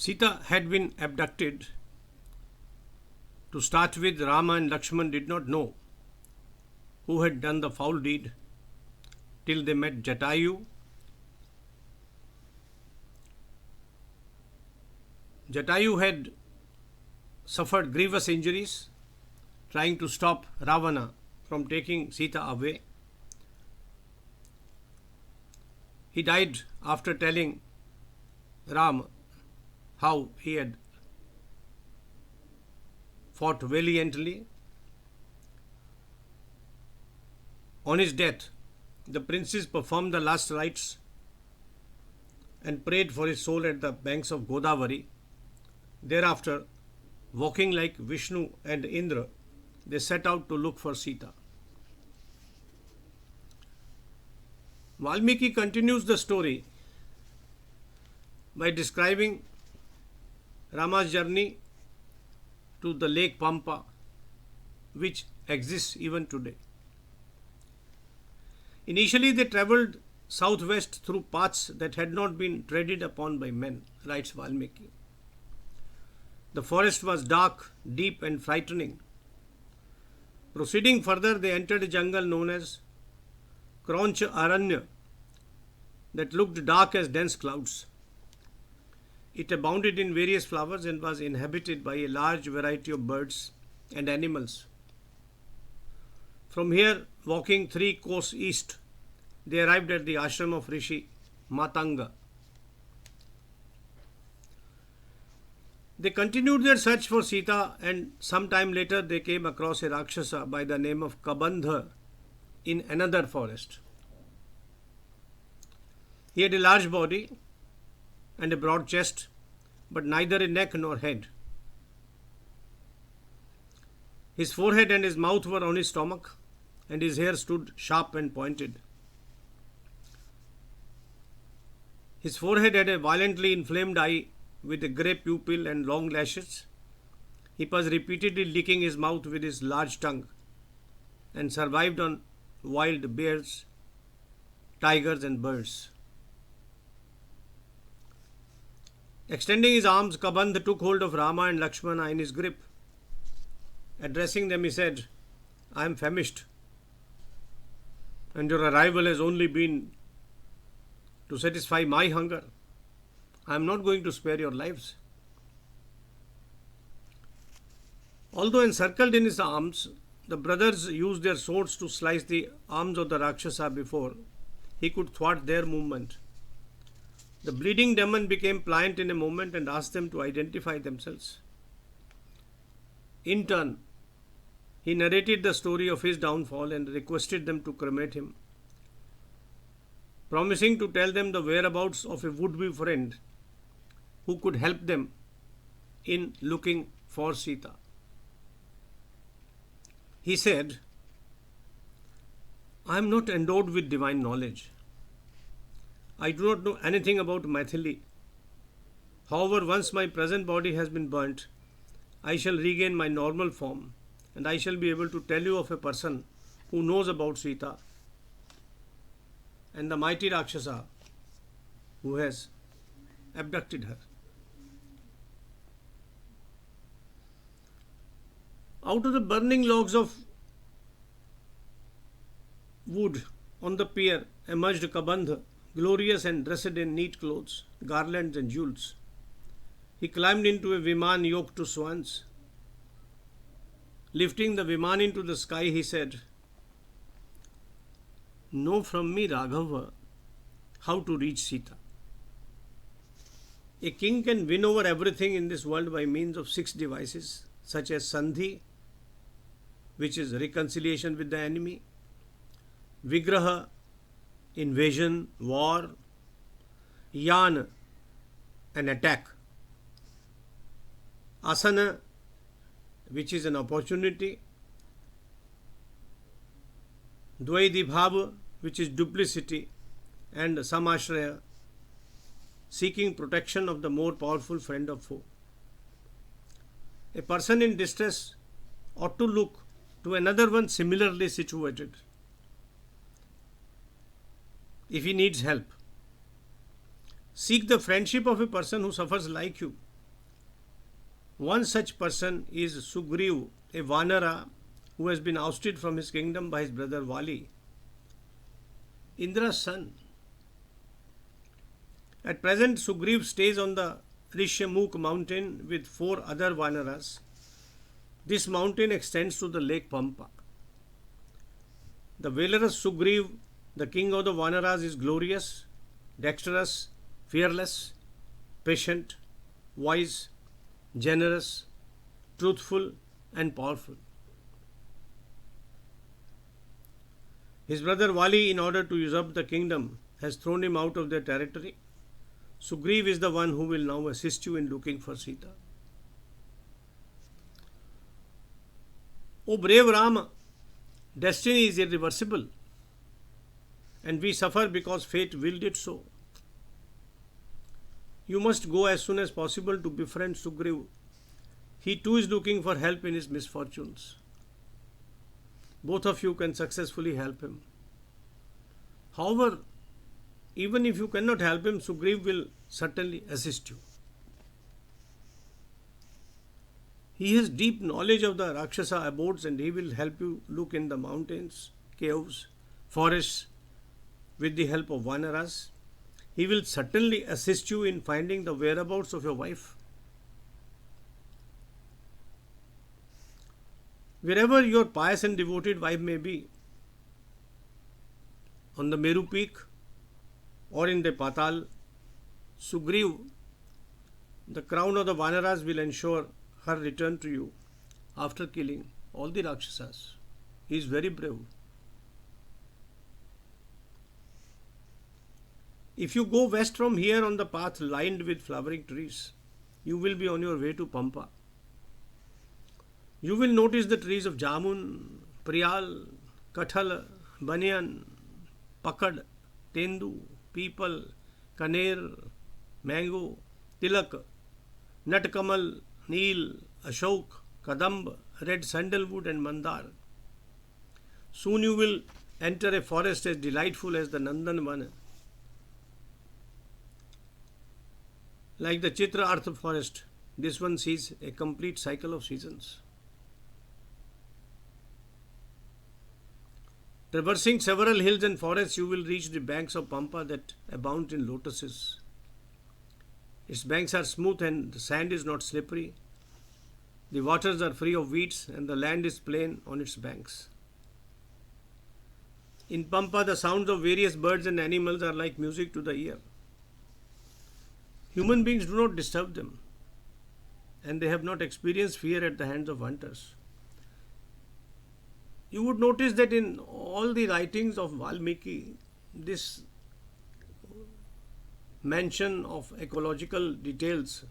Sita had been abducted. To start with, Rama and Lakshmana did not know who had done the foul deed till they met Jatayu. Jatayu had suffered grievous injuries trying to stop Ravana from taking Sita away. He died after telling Ram how he had fought valiantly. On his death, the princes performed the last rites and prayed for his soul at the banks of Godavari. Thereafter, walking like Vishnu and Indra, they set out to look for Sita. Valmiki continues the story by describing Rama's journey to the lake Pampa, which exists even today. Initially, they travelled southwest through paths that had not been treaded upon by men, writes Valmiki. The forest was dark, deep, and frightening. Proceeding further, they entered a jungle known as Krauncha Aranya that looked dark as dense clouds. It abounded in various flowers and was inhabited by a large variety of birds and animals. From here, walking 3 course east, they arrived at the ashram of Rishi Matanga. They continued their search for Sita, and some time later they came across a Rakshasa by the name of Kabandha in another forest. He had a large body and a broad chest, but neither a neck nor head. His forehead and his mouth were on his stomach, and his hair stood sharp and pointed. His forehead had a violently inflamed eye with a grey pupil and long lashes. He was repeatedly licking his mouth with his large tongue and survived on wild bears, tigers, and birds. Extending his arms, Kabandha took hold of Rama and Lakshmana in his grip. Addressing them, he said, "I am famished, and your arrival has only been to satisfy my hunger. I am not going to spare your lives." Although encircled in his arms, the brothers used their swords to slice the arms of the Rakshasa before he could thwart their movement. The bleeding demon became pliant in a moment and asked them to identify themselves. In turn, he narrated the story of his downfall and requested them to cremate him, promising to tell them the whereabouts of a would-be friend who could help them in looking for Sita. He said, "I am not endowed with divine knowledge. I do not know anything about Maithili. However, once my present body has been burnt, I shall regain my normal form, and I shall be able to tell you of a person who knows about Sita and the mighty Rakshasa who has abducted her." Out of the burning logs of wood on the pier emerged Kabandha, glorious and dressed in neat clothes, garlands, and jewels. He climbed into a viman yoked to swans. Lifting the viman into the sky, he said, "Know from me, Raghava, how to reach Sita. A king can win over everything in this world by means of 6 devices, such as Sandhi, which is reconciliation with the enemy, Vigraha, invasion, war, Yan, an attack, Asana, which is an opportunity, Dvaidibhava, which is duplicity, and Samashraya, seeking protection of the more powerful friend of foe. A person in distress ought to look to another one similarly situated if he needs help. Seek the friendship of a person who suffers like you One such person is Sugriv, a Vanara who has been ousted from his kingdom by his brother Vali, Indra's son. At present, Sugriv stays on the Rishyamukh mountain with 4 other Vanaras. This mountain extends to the lake Pampa. The valorous Sugriv, the king of the Vanaras, is glorious, dexterous, fearless, patient, wise, generous, truthful, and powerful. His brother Vali, in order to usurp the kingdom, has thrown him out of their territory. Sugriv is the one who will now assist you in looking for Sita. O brave Rama, destiny is irreversible, and we suffer because fate willed it so. You must go as soon as possible to befriend Sugriv. He too is looking for help in his misfortunes. Both of you can successfully help him. However, even if you cannot help him, Sugriv will certainly assist you. He has deep knowledge of the Rakshasa abodes and he will help you look in the mountains, caves, forests with the help of Vanaras. He will certainly assist you in finding the whereabouts of your wife. Wherever your pious and devoted wife may be, on the Meru peak or in the Patal, Sugriv, the crown of the Vanaras, will ensure her return to you after killing all the Rakshasas. He is very brave. If you go west from here on the path lined with flowering trees, you will be on your way to Pampa. You will notice the trees of Jamun, Priyal, Kathal, Banyan, Pakad, Tendu, Peepal, Kaner, Mango, Tilak, Natkamal, Neel, Ashok, Kadamba, Red Sandalwood and Mandar. Soon you will enter a forest as delightful as the Nandanvana. Like the Chitra Artha forest, this one sees a complete cycle of seasons. Traversing several hills and forests, you will reach the banks of Pampa that abound in lotuses. Its banks are smooth and the sand is not slippery. The waters are free of weeds and the land is plain on its banks. In Pampa, the sounds of various birds and animals are like music to the ear. Human beings do not disturb them, and they have not experienced fear at the hands of hunters. You would notice that in all the writings of Valmiki, this mention of ecological details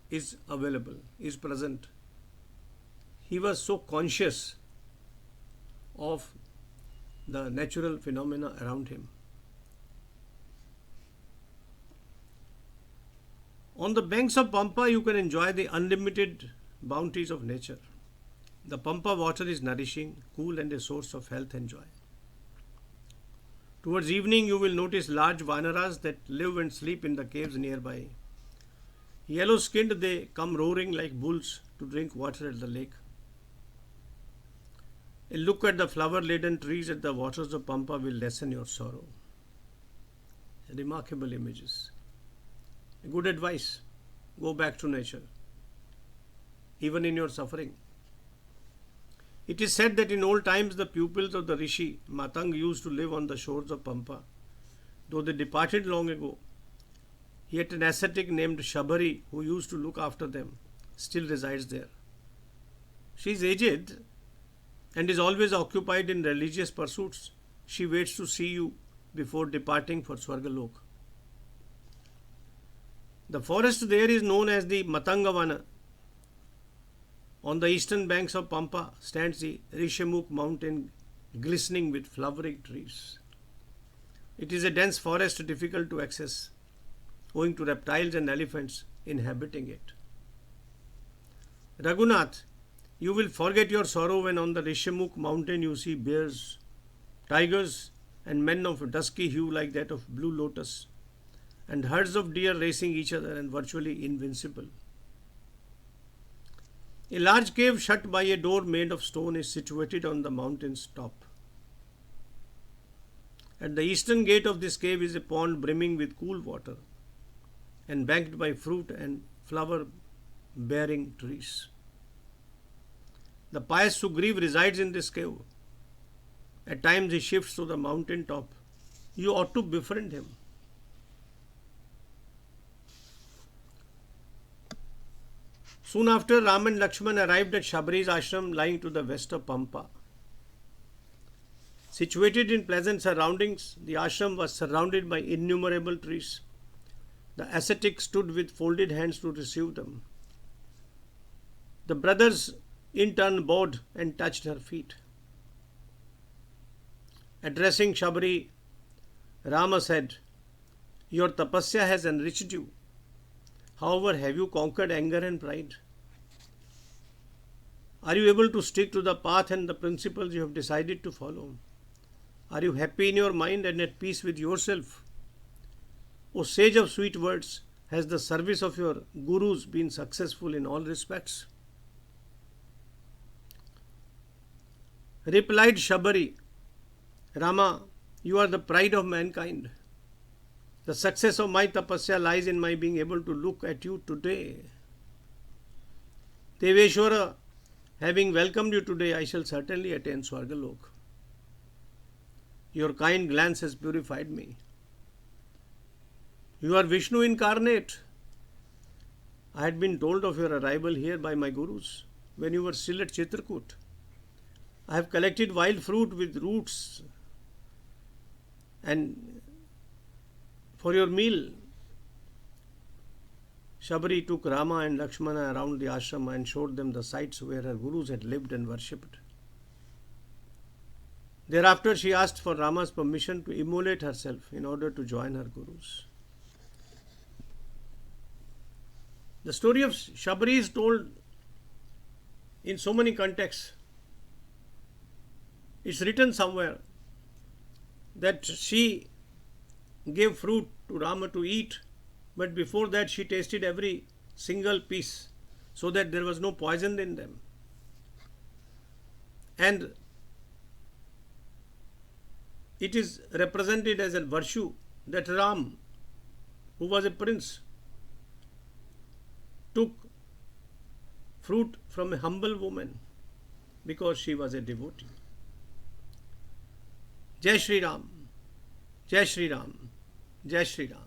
is available, is present. He was so conscious of the natural phenomena around him. On the banks of Pampa, you can enjoy the unlimited bounties of nature. The Pampa water is nourishing, cool and a source of health and joy. Towards evening, you will notice large Vanaras that live and sleep in the caves nearby. Yellow-skinned, they come roaring like bulls to drink water at the lake. A look at the flower-laden trees at the waters of Pampa will lessen your sorrow. Remarkable images. A good advice, go back to nature, even in your suffering. It is said that in old times the pupils of the Rishi Matang used to live on the shores of Pampa. Though they departed long ago, yet an ascetic named Shabari, who used to look after them, still resides there. She is aged and is always occupied in religious pursuits. She waits to see you before departing for Swargalok. The forest there is known as the Matangavana. On the eastern banks of Pampa stands the Rishyamukh mountain glistening with flowering trees. It is a dense forest difficult to access, owing to reptiles and elephants inhabiting it. Raghunath, you will forget your sorrow when on the Rishyamukh mountain you see bears, tigers and men of dusky hue like that of blue lotus, and herds of deer racing each other and virtually invincible. A large cave shut by a door made of stone is situated on the mountain's top. At the eastern gate of this cave is a pond brimming with cool water and banked by fruit and flower bearing trees. The pious Sugriv resides in this cave. At times he shifts to the mountain top. You ought to befriend him. Soon after, Rama and Lakshmana arrived at Shabari's ashram lying to the west of Pampa. Situated in pleasant surroundings, the ashram was surrounded by innumerable trees. The ascetic stood with folded hands to receive them. The brothers in turn bowed and touched her feet. Addressing Shabari, Rama said, "Your tapasya has enriched you. However, have you conquered anger and pride? Are you able to stick to the path and the principles you have decided to follow? Are you happy in your mind and at peace with yourself? O sage of sweet words, has the service of your gurus been successful in all respects?" Replied Shabari, "Rama, you are the pride of mankind. The success of my tapasya lies in my being able to look at you today. Deveshwara, having welcomed you today, I shall certainly attain Swargalok. Your kind glance has purified me. You are Vishnu incarnate. I had been told of your arrival here by my gurus when you were still at Chitrakoot. I have collected wild fruit with roots and for your meal." Shabari took Rama and Lakshmana around the ashram and showed them the sites where her gurus had lived and worshipped. Thereafter, she asked for Rama's permission to immolate herself in order to join her gurus. The story of Shabari is told in so many contexts. It's written somewhere that she gave fruit to Rama to eat, but before that she tasted every single piece so that there was no poison in them. And it is represented as a virtue that Ram, who was a prince, took fruit from a humble woman because she was a devotee. Jai Shri Ram, Jai Shri Ram, Jai Shri Ram.